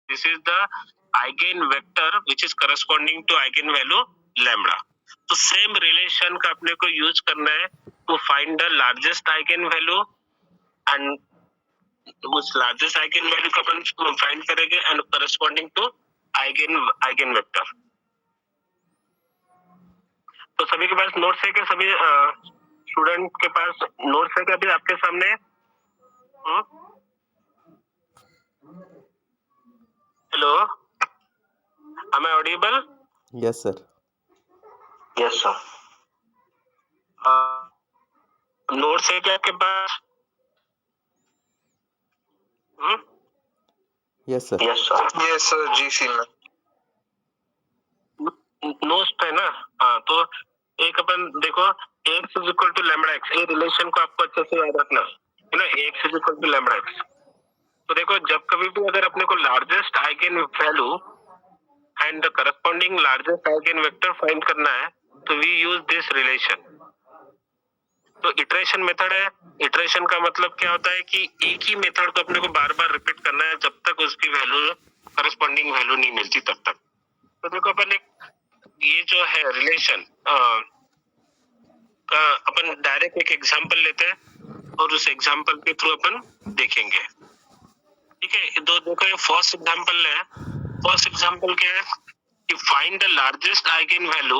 This is the eigenvector which is corresponding to eigenvalue lambda. तो same relation का अपने को use करना है to find the largest eigenvalue, and उस largest eigenvalue को अपन फाइंड करेंगे and corresponding to eigenvector. तो सभी के पास नोट्स है क्या? सभी स्टूडेंट के पास नोट्स है क्या अभी आपके सामने? Hello, am I audible? Yes, sir. Yes, sir. Notes है क्या आपके पास? Yes, sir. Yes sir. Yes sir, जी सी में नोट्स है ना? हाँ, तो एक अपन देखो, x is equal to lambda x, ये रिलेशन को आपको अच्छे से याद रखना है ना, x is equal to lambda x. तो देखो, जब कभी भी अगर अपने को largest eigenvalue and the corresponding largest eigenvector find करना है, तो वी यूज दिस रिलेशन। तो इटरेशन मेथड है। इटरेशन का मतलब क्या होता है कि एक ही मेथड को अपने को बार बार रिपीट करना है जब तक उसकी वैल्यू करस्पॉन्डिंग वैल्यू नहीं मिलती तब तक। तो देखो, अपन एक ये जो है रिलेशन का अपन डायरेक्ट एक एग्जांपल लेते हैं और उस एग्जांपल के थ्रू अपन देखेंगे। ठीक है, तो देखो, ये फर्स्ट एग्जांपल है। फर्स्ट एग्जांपल क्या है कि find the largest eigenvalue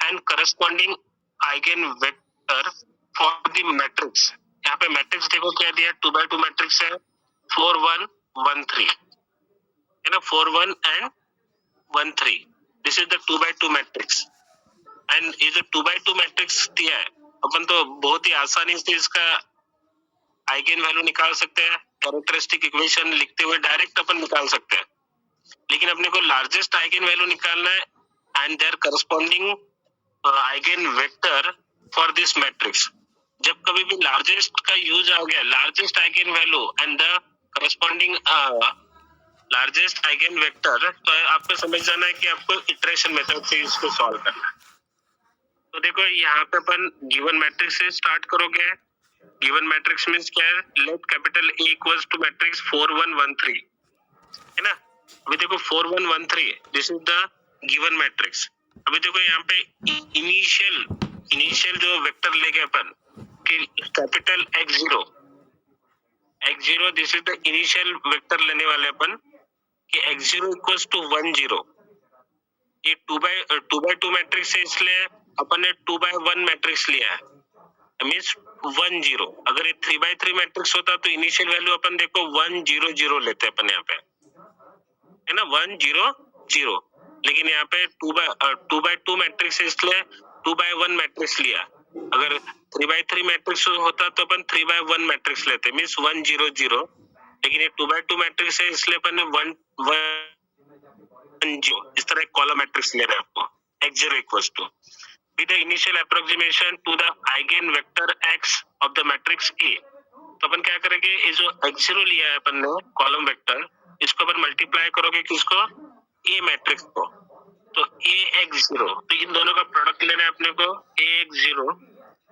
and corresponding eigen vector for the matrix. यहाँ पे मैट्रिक्स देखो क्या दिया, 2x2 मैट्रिक्स है, 4 1 1 3 है ना, 4 1 and 1 3। This is the 2x2 matrix. And ये जो 2x2 मैट्रिक्स दिया है, अपन तो बहुत ही आसानी से इसका आइगेन वैल्यू निकाल सकते हैं। कैरेक्टरिस्टिक इक्वेशन लिखते हुए डायरेक्ट अपन निकाल सकते हैं, लेकिन अपने को लार्जेस्ट आइगेन वैल्यू निकालना है and their corresponding eigen vector for this matrix. जब कभी भी लार्जेस्ट का यूज आ गया, largest eigenvalue and the corresponding largest eigenvector, तो आपको समझ जाना है कि आपको इटरेशन मेथड से इसको सॉल्व करना है। तो देखो, यहाँ पे अपन गिवन मैट्रिक्स से स्टार्ट करोगे। गिवन मैट्रिक्स मींस क्या है, let capital A equals to matrix 4 1 1 3 है ना। अभी देखो 4 1 1 3, this is the given matrix. अभी देखो यहाँ पे इनिशियल जो वेक्टर लेके अपन कि capital x0, this is the initial vector लेने वाले अपन कि x0 इक्वल्स टू 1 0। ये 2x2 मैट्रिक्स है, इसलिए अपन ने 2x1 मैट्रिक्स लिया है, मींस 1 0। अगर ये 3x3 मैट्रिक्स होता तो इनिशियल वैल्यू अपन देखो 1 0 0 लेते अपन यहाँ पे, है ना, 1 0 0। लेकिन यहाँ पे 2x2 मैट्रिक्स है, इसलिए 2x1 मैट्रिक्स लिया। अगर 3x3 मैट्रिक्स होता तो अपन 3x1 मैट्रिक्स लेते, मींस 1 0 0। लेकिन ये 2x2 मैट्रिक्स है, इसलिए अपन ने 1 1 0 इस तरह कॉलम मैट्रिक्स ले रहे हैं आपको। x0 equals to with the initial approximation to the eigen vector x of the matrix A। तो अपन क्या करेंगे, ये जो x0 लिया है अपन ने कॉलम वेक्टर, इसको अपन मल्टीप्लाई करोगे किसको, A मैट्रिक्स को। तो AX0, तो इन दोनों का प्रोडक्ट लेना है अपने को, AX0।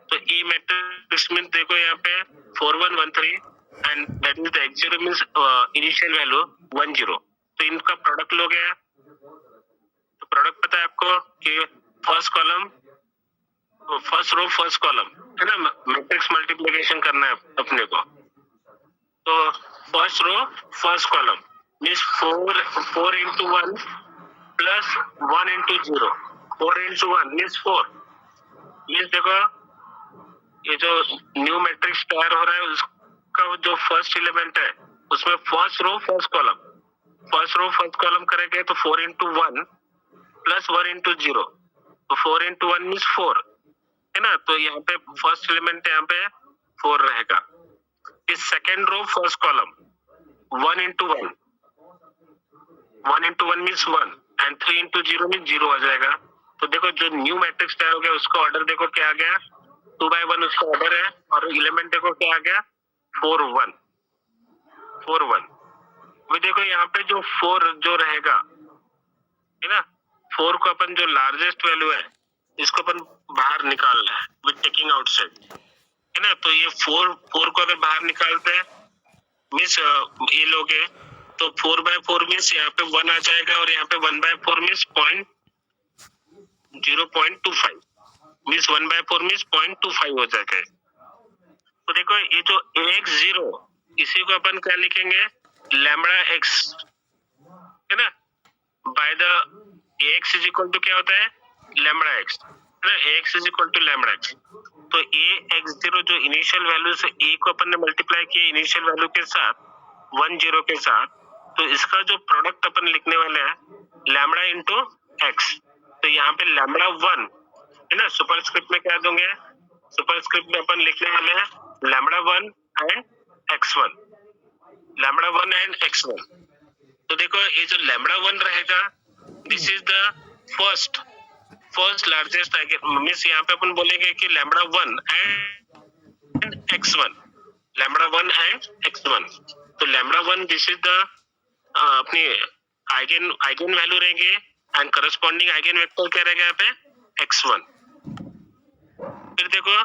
तो A मैट्रिक्स में देखो यहाँ पे 4 1 1 3 and that means the x0 means initial value 1 0। तो इनका प्रोडक्ट लोगे, तो प्रोडक्ट पता है आपको कि first column first row first column है ना, मैट्रिक्स मल्टीप्लिकेशन करना है अपने को। तो first row first column means 4 into 1 प्लस 1 into 0, 4 into 1 मींस 4। मींस देखो, ये जो न्यू मैट्रिक्स तैयार हो रहा है उसका जो फर्स्ट एलिमेंट है उसमें फर्स्ट रो फर्स्ट कॉलम करेंगे तो 4 into 1 प्लस 1 into 0, तो 4 into 1 मींस 4 है ना। तो यहाँ पे फर्स्ट एलिमेंट यहाँ पे 4 रहेगा। इस second row first column 1 into 1 means 1 and 3 into 0 means 0 आ जाएगा। तो देखो, जो न्यू मैट्रिक्स तैयार हो गया उसका ऑर्डर देखो क्या आ गया, 2x1 उसका ऑर्डर है, और एलिमेंट देखो क्या आ गया, 4 1 4 1। वो देखो यहाँ पे जो 4 जो रहेगा है ना, 4 को अपन जो लार्जेस्ट वैल्यू है इसको अपन बाहर निकालना है विद टेकिंग आउटसाइड, है ना। तो ये 4 को अगर बाहर निकालते हैं मींस ये लोगे तो 4/4 मीन्स यहाँ पे 1 आ जाएगा और यहाँ पे 1/4 मीन्स 0.25 मीन्स 1/4 मीन्स 0.25 हो जाएगा। तो देखो ये जो AX0 इसी को अपन क्या लिखेंगे, लैम्बडा एक्स, है ना, by the AX is equal to क्या होता है, लैम्बडा एक्स, है ना, AX is equal to lambda x. तो AX0 जो इनिशियल वैल्यू से A को अपन ने मल्टीप्लाई किया इनिशियल वैल्यू के साथ 10 के साथ, तो इसका जो प्रोडक्ट अपन लिखने वाले हैं लैम्बडा इंटू एक्स। तो यहाँ पे लैम्बडा 1 है ना, सुपरस्क्रिप्ट में क्या दोगे, सुपरस्क्रिप्ट में अपन लिखने वाले हैं lambda 1 and x1, lambda 1 and x1। तो देखो ये जो लैम्बडा 1 रहेगा this is the first largest eigen, means यहाँ पे अपन बोलेंगे कि lambda 1 and x1, lambda 1 and x1। तो लैम्बडा 1 दिस इज द अपनी आइगन वैल्यू रहेंगे एंड करस्पॉन्डिंग आइगन वेक्टर क्या रहेगा यहाँ पे x1। फिर देखो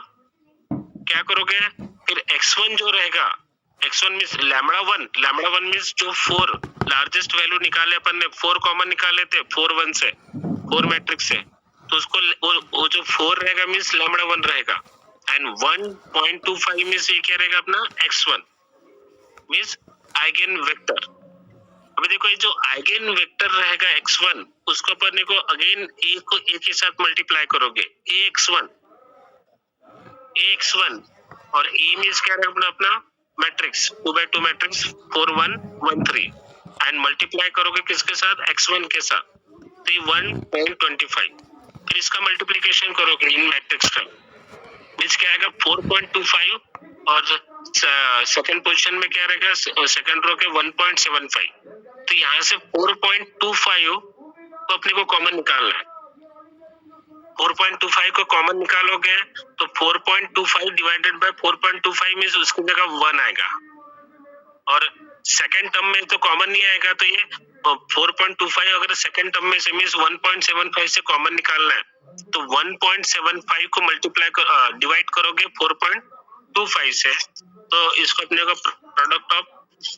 क्या करोगे, फिर x1 जो रहेगा, x1 मींस लैम्बडा 1 मींस जो 4 लार्जेस्ट वैल्यू निकाले अपन ने, 4 कॉमन निकाले थे 4 1 से, 4 मैट्रिक्स से, तो उसको वो जो 4 रहेगा मींस लैम्बडा 1 रहेगा एंड 1.25 मींस ये क्या रहेगा अपना x1 मींस आइगन वेक्टर। अभी देखो ये जो आइगन वेक्टर रहेगा x1 उसको अपन को अगेन a को a के साथ मल्टीप्लाई करोगे, ax1 और a मींस क्या रहेगा अपना मैट्रिक्स 2/2 मैट्रिक्स 4 1 1 3 एंड मल्टीप्लाई करोगे किसके साथ, x1 के साथ, तो ये 1.25। फिर इसका मल्टीप्लिकेशन करोगे इन मैट्रिक्स का मींस क्या आएगा 4.25 और सेकंड पोजीशन में क्या रहेगा सेकंड रो के 1.75। तो यहाँ से 4.25 तो अपने को कॉमन निकालना है, 4.25 को कॉमन निकालोगे तो 4.25 डिवाइडेड बाय 4.25 मींस उसकी जगह 1 आएगा और सेकंड टर्म में तो कॉमन नहीं आएगा, तो ये 4.25 अगर सेकंड टर्म में से मींस 1.75 से कॉमन निकालना है, तो 1.75 को मल्टीप्लाई डिवाइड करोगे 4.25 से, तो इसको अपने को प्रोडक्ट ऑफ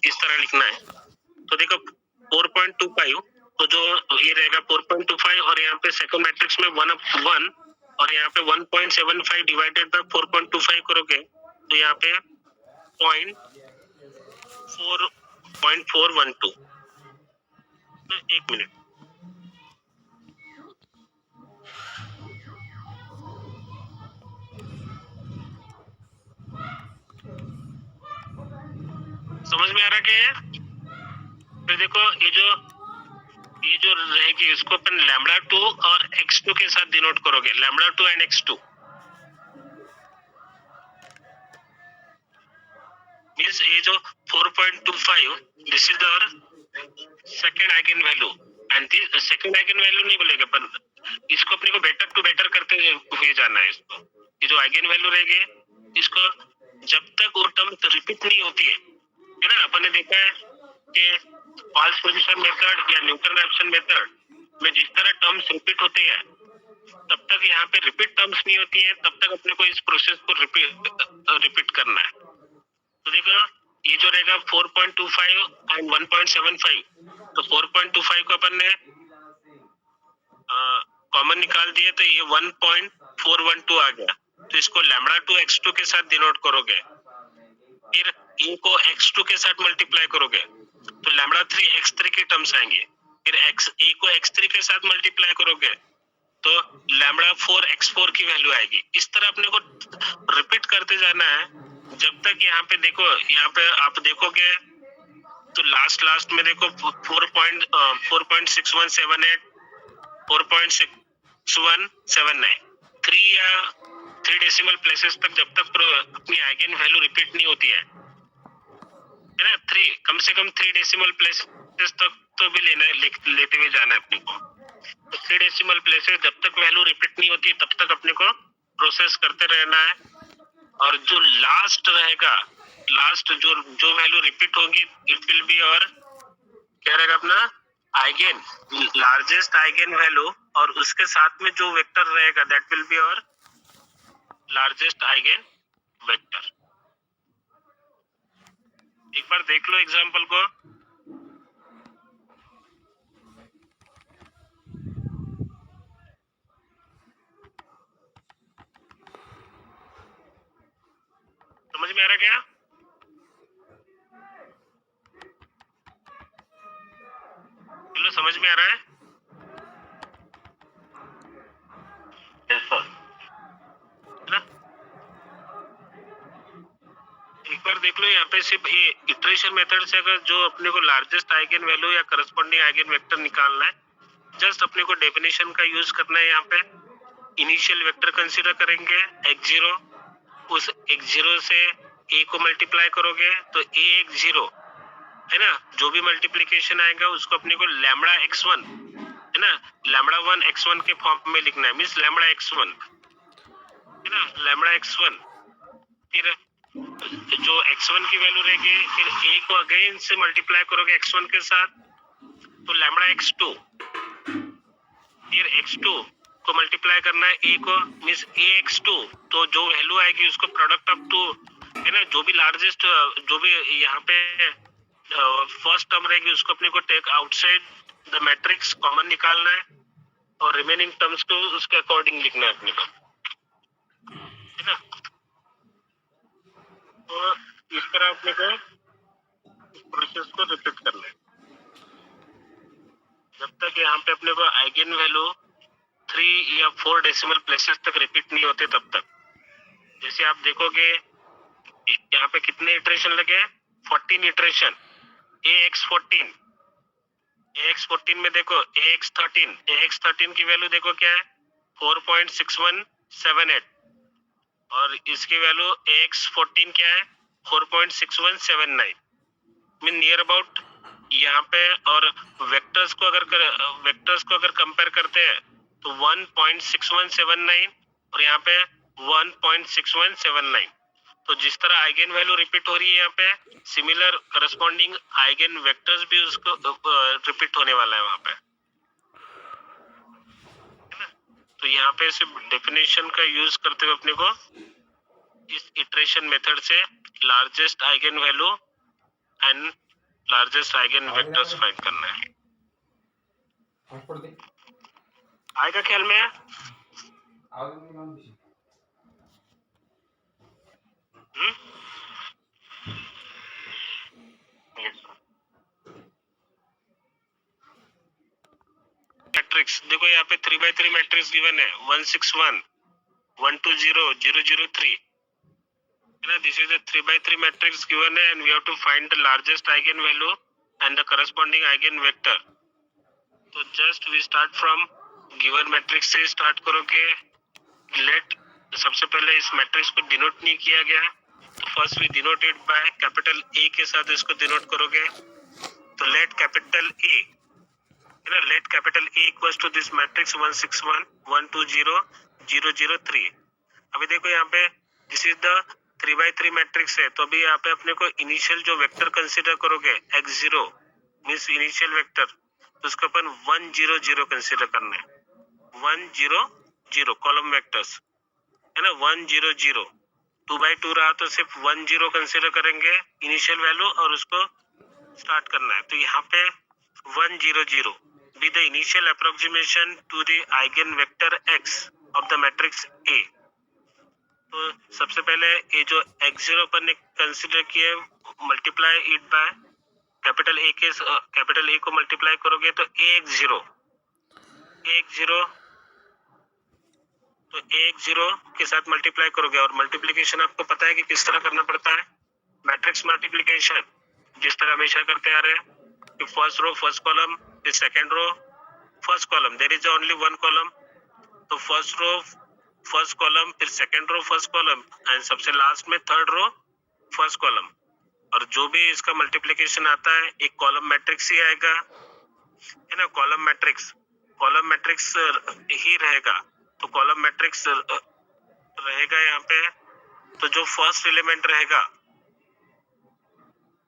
इस तरह लिखना है। तो देखो 4.25 तो जो ये रहेगा 4.25 और यहाँ पे सेकंड मैट्रिक्स में 1 और यहाँ पे 1.75 डिवाइडेड बाय 4.25 करोगे तो यहाँ पे 0.412। तो एक मिनट, समझ में आ रहा क्या है? फिर देखो ये जो रहेगी इसको अपन लैम्बडा 2 और x2 के साथ डिनोट करोगे, लैम्बडा 2 एंड x2 मींस ये जो 4.25 this is our second eigen value and this second eigenvalue नहीं बोलेगा पर इसको अपने को बेटर टू बेटर करते हुए जाना है। इसको ये जो आइगन वैल्यू रहेगी इसको जब तक वो टर्म रिपीट नहीं होती है ना, अपन ने देखा है कि फॉल्स पोजीशन मेथड या न्यूटन रैप्सन मेथड में जिस तरह टर्म्स रिपीट होते हैं तब तक यहाँ पे रिपीट टर्म्स नहीं होती है, तब तक अपने को इस प्रोसेस को रिपीट करना है। तो देखो ये जो रहेगा 4.25 एंड 1.75, तो 4.25 को अपन ने कॉमन निकाल दिए तो ये 1.412 आ गया, तो इसको लैम्बडा 2 x2 के साथ डिनोट करोगे, फिर a को x2 के साथ मल्टीप्लाई करोगे तो लैम्बडा 3 x3 के टर्म्स आएंगे, फिर a को x3 के साथ मल्टीप्लाई करोगे तो लैम्बडा 4 x4 की वैल्यू आएगी। इस तरह अपने को रिपीट करते जाना है जब तक यहाँ पे देखो, यहाँ पे आप देखोगे तो लास्ट में देखो 4.6178 4.6179 3 या 3 डेसिमल प्लेसेस तक जब तक अपनी आइगन वैल्यू रिपीट नहीं होती है ना, 3 कम से कम 3 डेसिमल प्लेसेस तक तो भी लेते हुए जाना है अपने को। तो 3 डेसिमल प्लेसेस जब तक वैल्यू रिपीट नहीं होती तब तक अपने को प्रोसेस करते रहना है और जो लास्ट रहेगा, लास्ट जो वैल्यू रिपीट होगी इट विल बी और क्या रहेगा अपना आइगन लार्जेस्ट आइगन वैल्यू और उसके साथ में जो वेक्टर रहेगा दैट विल बी और लार्जेस्ट आइगन वेक्टर। एक बार देख लो एग्जांपल को, में आ रहा क्या? चलो समझ में आ रहा है? ना एक बार देख लो यहाँ पे सिर्फ ये इटरेशन मेथड से अगर जो अपने को लार्जेस्ट आइगन वैल्यू या करस्पॉन्डिंग आइगन वेक्टर निकालना है, जस्ट अपने को डेफिनेशन का यूज करना है। यहाँ पे इनिशियल वेक्टर कंसीडर करेंगे x0, उस x0 से a को मल्टीप्लाई करोगे तो a x0 है ना, जो भी मल्टीप्लीकेशन आएगा उसको अपने को लैम्बडा x1 है ना, लैम्बडा 1 x1 के फॉर्म में लिखना है, मींस लैम्बडा x1 है ना, लैम्बडा x1। फिर जो x1 की वैल्यू रहेगी, फिर a को अगेन से मल्टीप्लाई करोगे x1 के साथ तो लैम्बडा x2, फिर x2 को मल्टीप्लाई करना है a को, मींस ax2, तो जो वैल्यू आएगी उसको प्रोडक्ट ऑफ टू है ना, जो भी लार्जेस्ट जो भी यहाँ पे फर्स्ट टर्म रहेगी उसको अपने को take outside the matrix common निकालना है और रिमेनिंग टर्म्स को उसके अकॉर्डिंग लिखना है अपने को, है ना। तो इस तरह अपने को प्रोसेस को रिपीट करना है जब तक यहाँ पे अपने को आइगन वैल्यू 3 या 4 डेसिमल प्लेसेस तक रिपीट नहीं होते तब तक। जैसे आप देखोगे यहाँ पे कितने इटरेशन लगे, 14 इटरेशन, ax14, ax14 में देखो ax13 की वैल्यू देखो क्या है 4.6178 और इसकी वैल्यू ax14 क्या है 4.6179, मीन नियर अबाउट यहाँ पे। और वेक्टर्स को अगर कंपेयर करते हैं तो 1.6179 और यहाँ पे 1.6179, तो जिस तरह आइगन वैल्यू रिपीट हो रही है यहाँ पे, सिमिलर करस्पॉन्डिंग आइगन वेक्टर्स भी उसको रिपीट होने वाला है वहां पे, है ना। तो यहाँ पे सिर्फ डेफिनेशन का यूज करते हुए अपने को इस इटरेशन मेथड से largest eigen value and largest eigen vectors find करना है। आएगा ख्याल में? मैट्रिक्स देखो यहाँ पे 3x3 मैट्रिक्स गिवन है 161 120 003 है ना, this is a 3x3 matrix given है and we have to find the largest eigen value and the corresponding eigen vector. तो just we start from given matrix से स्टार्ट करोगे। लेट सबसे पहले इस मैट्रिक्स को डिनोट नहीं किया गया, तो first we denote it by capital a के साथ इसको डिनोट करोगे। तो लेट कैपिटल ए है ना, let capital a equals to this matrix 161 120 003। अभी देखो यहाँ पे this is the 3x3 matrix है, तो अभी यहाँ पे अपने को इनिशियल जो वेक्टर कंसीडर करोगे x0 मींस इनिशियल वेक्टर, तो उसको अपन 100 कंसीडर करना है, 100 कॉलम वेक्टर्स है ना, 100 2x2 रहा तो सिर्फ 10 कंसीडर करेंगे इनिशियल वैल्यू और उसको स्टार्ट करना है। तो यहाँ पे 100 be the initial approximation to the eigen vector x of the matrix A। तो सबसे पहले ये जो x0 अपन ने कंसीडर किए मल्टीप्लाई इट बाय कैपिटल ए को मल्टीप्लाई करोगे तो ax0 तो ax0 के साथ मल्टीप्लाई करोगे और मल्टीप्लिकेशन आपको पता है कि किस तरह करना पड़ता है, मैट्रिक्स मल्टीप्लिकेशन जिस तरह हमेशा करते आ रहे हैं कि फर्स्ट रो फर्स्ट कॉलम फिर second row first column, there is only one column, तो फर्स्ट रो फर्स्ट कॉलम फिर second row first column and सबसे लास्ट में थर्ड रो फर्स्ट कॉलम। और जो भी इसका मल्टीप्लिकेशन आता है एक कॉलम मैट्रिक्स ही आएगा, है ना, कॉलम मैट्रिक्स ही रहेगा। तो कॉलम मैट्रिक्स रहेगा यहाँ पे, तो जो फर्स्ट एलिमेंट रहेगा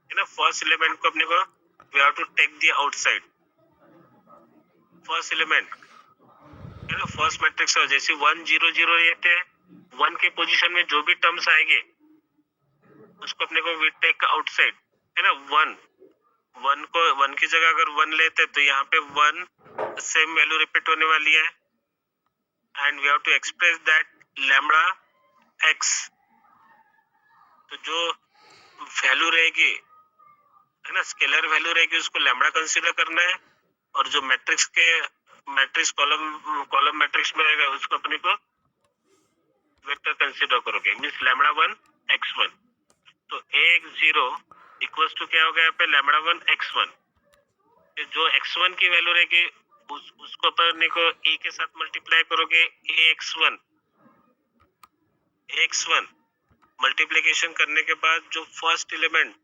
है ना, फर्स्ट एलिमेंट को अपने को we have to take the outside first element है ना, फर्स्ट मैट्रिक्स है जैसे 100 है, 1 के पोजीशन में जो भी टर्म्स आएंगे उसको अपने को वी टेक आउटसाइड है ना, 1 की जगह अगर 1 लेते तो यहाँ पे 1 सेम वैल्यू रिपीट होने वाली है and we have to express that lambda x तो जो वैल्यू रहेगी है ना, स्केलर वैल्यू रहेगी, उसको लैम्बडा कंसीडर करना है, और जो मैट्रिक्स कॉलम मैट्रिक्स में रहेगा उसको अपने को वेक्टर कंसीडर करोगे, मींस लैम्बडा 1 x1। तो ax0 इक्वल्स टू क्या हो गया यहाँ पे, लैम्बडा 1 x1। जो x1 की वैल्यू रहेगी उसको अपने को a के साथ मल्टीप्लाई करोगे, ax1 मल्टीप्लिकेशन करने के बाद जो फर्स्ट एलिमेंट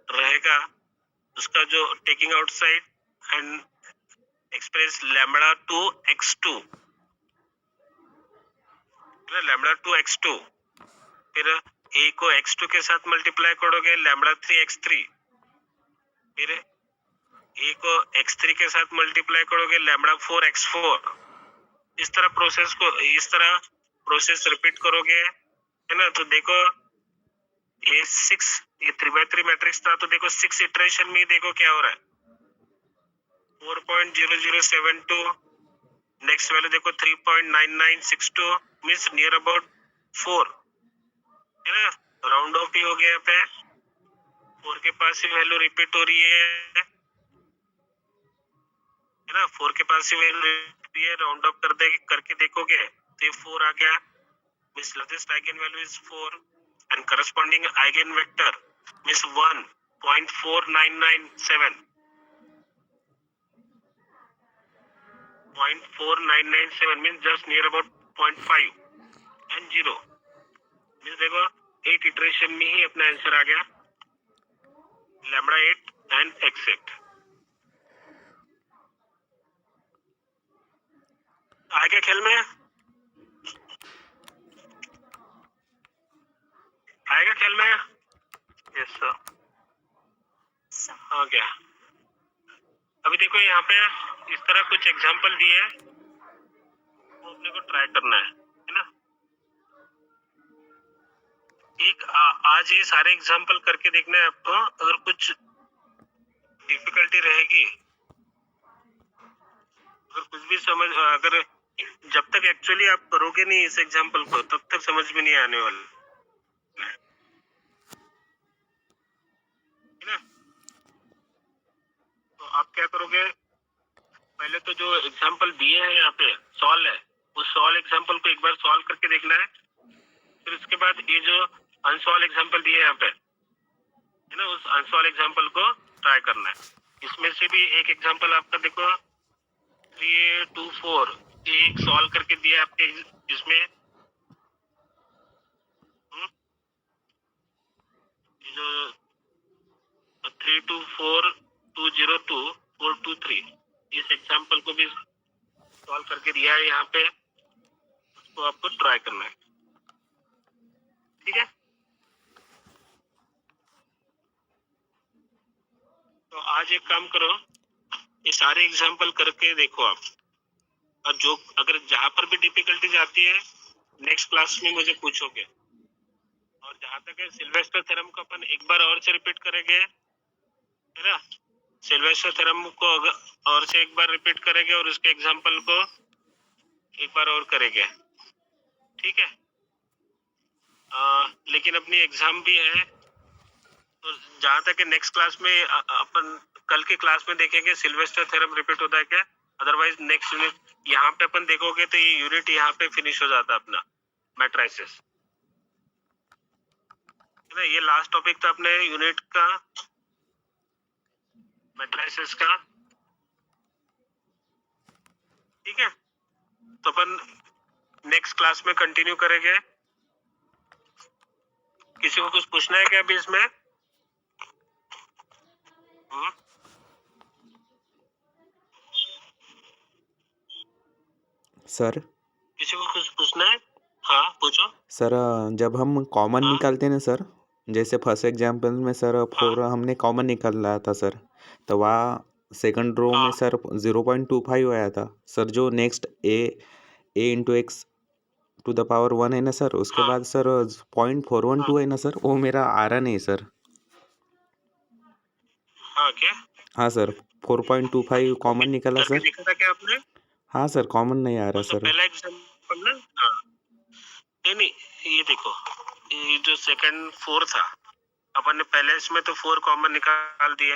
रहेगा उसका जो taking outside and express lambda 2 x2, lambda 2 x2, फिर a को x2 के साथ मल्टीप्लाई करोगे, लैम्बडा 3 x3, फिर a को x3 के साथ मल्टीप्लाई करोगे, लैम्बडा 4 x4। इस तरह प्रोसेस रिपीट करोगे, है ना। तो देखो ये 3x3 मैट्रिक्स था, तो देखो 6 इटरेशन में देखो क्या हो रहा है, 4.0072, नेक्स्ट वैल्यू देखो 3.9962, मींस नियर अबाउट 4, है ना। राउंड ऑफ ही हो गया यहाँ पे, 4 के पास ही वैल्यू रिपीट हो रही है ना, 4 के पास ही वैल्यू रिपीट हो रही है, राउंड ऑफ करके देखोगे तो ये 4 आ गया, means largest eigen value is 4 and corresponding eigen vector means 1.4997, 0.4997 means just near about 0.5 and 0, means देखो 8 इटरेशन में ही अपना आंसर आ गया, लैम्बडा 8 एंड x8। आगे खेल में आएगा, खेल में यस सर। हाँ क्या, अभी देखो यहाँ पे इस तरह कुछ एग्जांपल दिए हैं, वो अपने को ट्राई करना है ना। आज ये सारे एग्जांपल करके देखना है आपको, अगर कुछ डिफिकल्टी रहेगी, अगर कुछ भी अगर जब तक एक्चुअली आप करोगे नहीं इस एग्जांपल को तब तक समझ में नहीं आने वाला है ना। तो आप क्या करोगे, पहले तो जो एग्जांपल दिए हैं यहाँ पे सॉल्व है, उस सॉल्व एग्जांपल को एक बार सॉल्व करके देखना है, फिर उसके बाद ये जो अनसॉल्व एग्जांपल दिए यहाँ पे है ना, उस अनसॉल्व एग्जांपल को ट्राई करना है। इसमें से भी एक एग्जांपल आपका देखो 324 एक सॉल्व करके दिया आपके इसमें, जो 324202423 इस एग्जांपल को भी सॉल्व करके दिया है यहाँ पे, उसको आपको ट्राई करना है, ठीक है। तो आज एक काम करो, ये सारे एग्जांपल करके देखो आप, और जो अगर जहां पर भी डिफिकल्टीज आती है नेक्स्ट क्लास में मुझे पूछोगे। और जहां तक है सिल्वेस्टर थ्योरम को अपन एक बार और से रिपीट करेंगे, है ना। सिल्वेस्टर थ्योरम को और से एक बार रिपीट करेंगे और उसके एग्जांपल को एक बार और करेंगे, ठीक है। लेकिन अपनी एग्जाम भी है, तो जहां तक है नेक्स्ट क्लास में अपन कल के क्लास में देखेंगे सिल्वेस्टर थ्योरम रिपीट होता है क्या, अदरवाइज नेक्स्ट यूनिट यहाँ पे अपन देखोगे तो ये यूनिट यहाँ पे फिनिश हो जाता है अपना मैट्रिसेस, है ना। ये लास्ट टॉपिक था अपने यूनिट का मैट्रिसेस का, ठीक है। तो अपन नेक्स्ट क्लास में कंटिन्यू करेंगे। किसी को कुछ पूछना है क्या अभी इसमें? सर किसी को कुछ पूछना है? हाँ पूछो सर। जब हम कॉमन हाँ? निकालते हैं ना सर, जैसे फर्स्ट एग्जाम्पल में सर 4 हमने कॉमन निकाल रहा था सर, तो वहाँ सेकंड रो में सर 0.25 आया था सर। जो next a into x to the power 1 है ना सर, उसके बाद सर 0.412 है ना सर, वो मेरा आ रहा नहीं सर। हाँ क्या? हाँ सर, 4.25 कॉमन निकाला करके सर। देखा था क्या आपने? हाँ सर, कॉमन नहीं आ रहा कौन सा सर। पहला एग्जाम्पल ना? हाँ नहीं ये देखो ये जो सेकंड 4 था, अपन ने पहले इसमें तो 4 कॉमन निकाल दिए,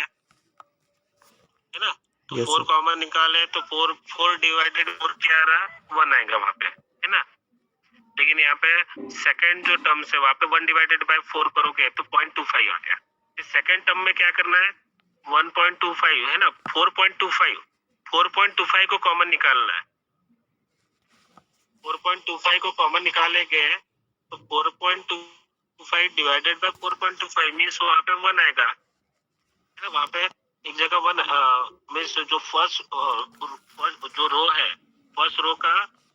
है ना? तो यस 4 सर। कॉमन निकाले तो 4 डिवाइडेड 4 क्या आ रहा, 1 आएगा वहां पे, है ना? लेकिन यहाँ पे सेकंड जो टर्म है वहां पे 1 डिवाइडेड बाय 4 करोगे तो 0.25 आ गया। इस सेकंड टर्म में क्या करना है, 1.25 है ना, 4.25 को कॉमन निकालना है। 4.25 को कॉमन निकालेंगे तो 4.25 डिवाइडेड बाय 4.25 मीन्स वहां पे 1 आएगा, है ना? वहां पे एक जगह 1 मीन्स जो फर्स्ट जो रो है, फर्स्ट रो का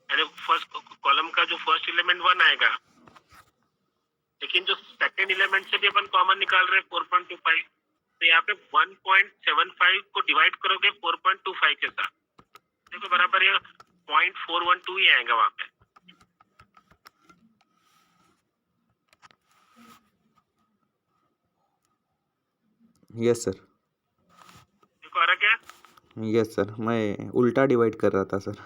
यानी फर्स्ट कॉलम का जो फर्स्ट एलिमेंट 1 आएगा, लेकिन जो सेकंड एलिमेंट से भी अपन कॉमन निकाल रहे हैं 4.25, तो यहाँ पे 1.75 को डिवाइड करोगे 4.25 के साथ, देखो बराबर ये 0.412 ही आएगा वहां पे। Yes sir. देखो आ रहा क्या? यस सर, मैं उल्टा डिवाइड कर रहा था सर।